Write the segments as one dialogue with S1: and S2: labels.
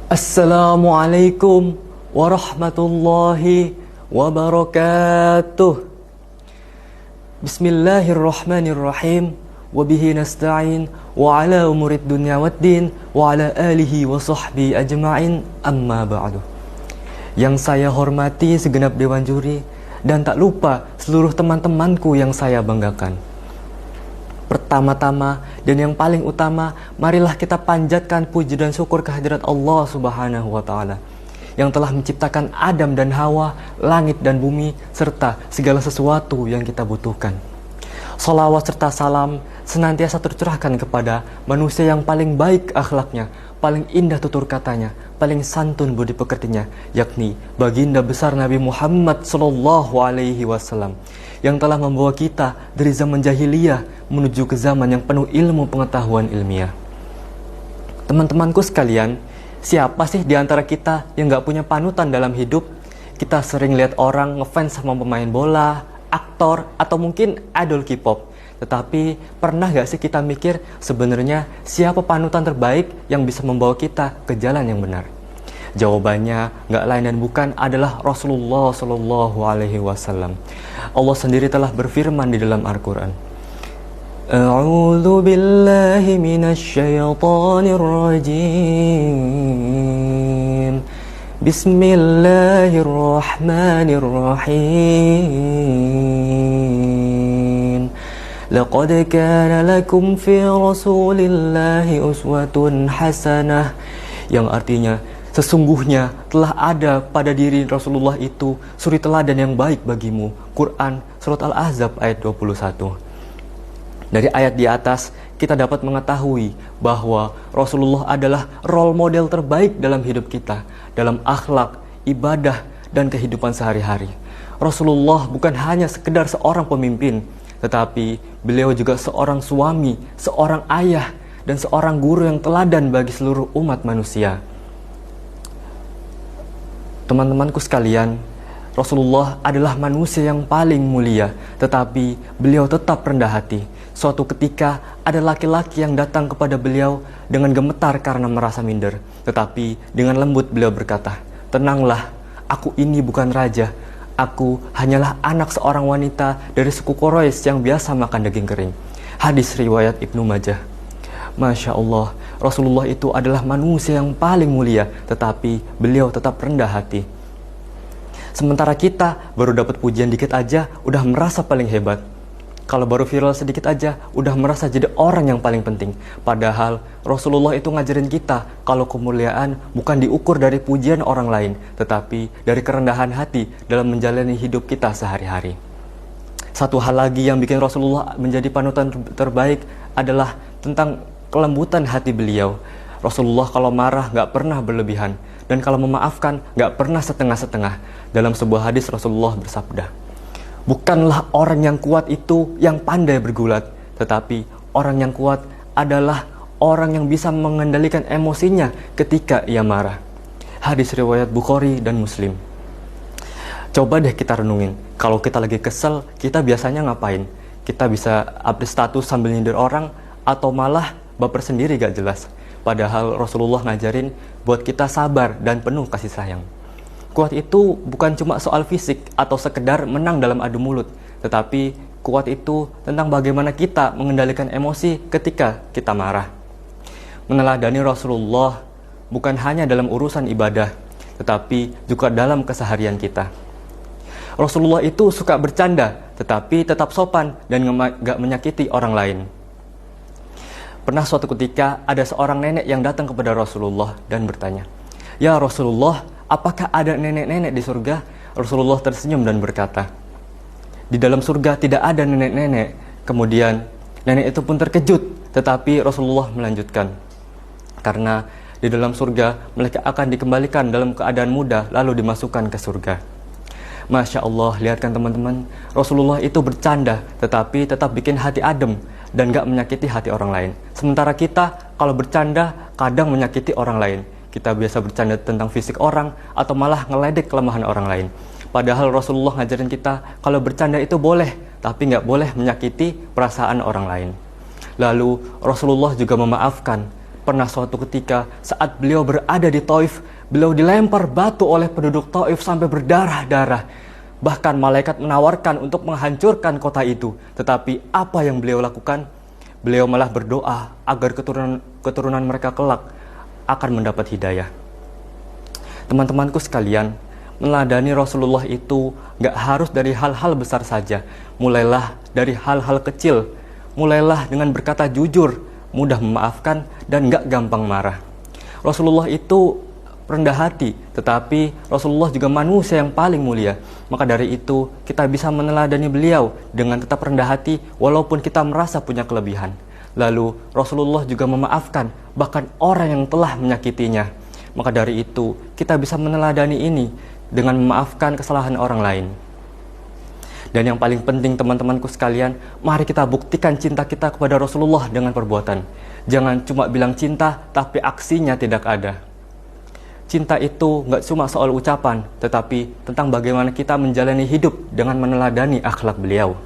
S1: Assalamualaikum warahmatullahi wabarakatuh. Bismillahirrahmanirrahim. Wabihi nasta'in wa ala umurid dunya waddin wa ala alihi wa sahbihi ajma'in, amma ba'du. Yang saya hormati segenap dewan juri dan tak lupa seluruh teman-temanku yang saya banggakan. Pertama-tama dan yang paling utama, marilah kita panjatkan puji dan syukur kehadirat Allah Subhanahu wa Ta'ala yang telah menciptakan Adam dan Hawa, langit dan bumi, serta segala sesuatu yang kita butuhkan. Salawat serta salam senantiasa tercurahkan kepada manusia yang paling baik akhlaknya, paling indah tutur katanya, paling santun budi pekertinya, yakni baginda besar Nabi Muhammad SAW, yang telah membawa kita dari zaman jahiliyah menuju ke zaman yang penuh ilmu pengetahuan ilmiah. Teman-temanku sekalian, siapa sih di antara kita yang gak punya panutan dalam hidup? Kita sering lihat orang ngefans sama pemain bola, aktor, atau mungkin idol K-pop. Tetapi pernah gak sih kita mikir sebenarnya siapa panutan terbaik yang bisa membawa kita ke jalan yang benar? Jawabannya gak lain dan bukan adalah Rasulullah SAW. Allah sendiri telah berfirman di dalam Al-Quran. A'udzu billahi minasyaitonir rajim. Bismillahirrahmanirrahim. Laqad kana lakum fi Rasulillahi uswatun hasanah, yang artinya sesungguhnya telah ada pada diri Rasulullah itu suri teladan yang baik bagimu. Quran Surat Al-Ahzab ayat 21. Dari ayat di atas kita dapat mengetahui bahwa Rasulullah adalah role model terbaik dalam hidup kita, dalam akhlak, ibadah, dan kehidupan sehari-hari. Rasulullah bukan hanya sekedar seorang pemimpin, tetapi beliau juga seorang suami, seorang ayah, dan seorang guru yang teladan bagi seluruh umat manusia. Teman-temanku sekalian, Rasulullah adalah manusia yang paling mulia, tetapi beliau tetap rendah hati. Suatu ketika ada laki-laki yang datang kepada beliau dengan gemetar karena merasa minder. Tetapi dengan lembut beliau berkata, "Tenanglah, aku ini bukan raja. Aku hanyalah anak seorang wanita dari suku Quraisy yang biasa makan daging kering." Hadis riwayat Ibnu Majah. Masya Allah, Rasulullah itu adalah manusia yang paling mulia, tetapi beliau tetap rendah hati. Sementara kita baru dapat pujian dikit aja udah merasa paling hebat. Kalau baru viral sedikit aja udah merasa jadi orang yang paling penting. Padahal Rasulullah itu ngajarin kita kalau kemuliaan bukan diukur dari pujian orang lain, tetapi dari kerendahan hati dalam menjalani hidup kita sehari-hari. Satu hal lagi yang bikin Rasulullah menjadi panutan terbaik adalah tentang kelembutan hati beliau. Rasulullah kalau marah gak pernah berlebihan, dan kalau memaafkan gak pernah setengah-setengah. Dalam sebuah hadis Rasulullah bersabda, "Bukanlah orang yang kuat itu yang pandai bergulat, tetapi orang yang kuat adalah orang yang bisa mengendalikan emosinya ketika ia marah." Hadis riwayat Bukhari dan Muslim. Coba deh kita renungin, kalau kita lagi kesel, kita biasanya ngapain? Kita bisa update status sambil nyindir orang, atau malah baper sendiri gak jelas. Padahal Rasulullah ngajarin buat kita sabar dan penuh kasih sayang. Kuat itu bukan cuma soal fisik atau sekedar menang dalam adu mulut, tetapi kuat itu tentang bagaimana kita mengendalikan emosi ketika kita marah. Meneladani Rasulullah bukan hanya dalam urusan ibadah, tetapi juga dalam keseharian kita. Rasulullah itu suka bercanda, tetapi tetap sopan dan gak menyakiti orang lain. Pernah suatu ketika ada seorang nenek yang datang kepada Rasulullah dan bertanya, "Ya Rasulullah, apakah ada nenek-nenek di surga?" Rasulullah tersenyum dan berkata, "Di dalam surga tidak ada nenek-nenek." Kemudian nenek itu pun terkejut, tetapi Rasulullah melanjutkan, "Karena di dalam surga mereka akan dikembalikan dalam keadaan muda lalu dimasukkan ke surga." Masya Allah, lihat kan teman-teman, Rasulullah itu bercanda tetapi tetap bikin hati adem dan gak menyakiti hati orang lain. Sementara kita kalau bercanda kadang menyakiti orang lain. Kita biasa bercanda tentang fisik orang atau malah ngeledek kelemahan orang lain. Padahal Rasulullah ngajarin kita kalau bercanda itu boleh, tapi gak boleh menyakiti perasaan orang lain. Lalu Rasulullah juga memaafkan Pernah suatu ketika saat beliau berada di Taif, beliau dilempar batu oleh penduduk Taif sampai berdarah-darah. Bahkan malaikat menawarkan untuk menghancurkan kota itu. Tetapi apa yang beliau lakukan? Beliau malah berdoa agar keturunan mereka kelak akan mendapat hidayah. Teman-temanku sekalian, meneladani Rasulullah itu gak harus dari hal-hal besar saja. Mulailah dari hal-hal kecil. Mulailah dengan berkata jujur, mudah memaafkan, dan gak gampang marah. Rasulullah itu rendah hati, tetapi Rasulullah juga manusia yang paling mulia. Maka dari itu kita bisa meneladani beliau dengan tetap rendah hati walaupun kita merasa punya kelebihan. Lalu Rasulullah juga memaafkan bahkan orang yang telah menyakitinya. Maka dari itu kita bisa meneladani ini dengan memaafkan kesalahan orang lain. Dan yang paling penting teman-temanku sekalian, mari kita buktikan cinta kita kepada Rasulullah dengan perbuatan. Jangan cuma bilang cinta, tapi aksinya tidak ada. Cinta itu gak cuma soal ucapan, tetapi tentang bagaimana kita menjalani hidup dengan meneladani akhlak beliau.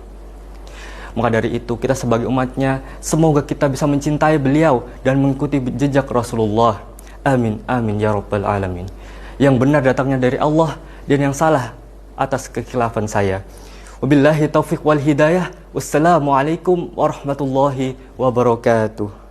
S1: Maka dari itu, kita sebagai umatnya, semoga kita bisa mencintai beliau dan mengikuti jejak Rasulullah. Amin, amin, ya rabbal alamin. Yang benar datangnya dari Allah, dan yang salah atas kekhilafan saya. Wabillahi taufiq wal hidayah. Wassalamualaikum warahmatullahi wabarakatuh.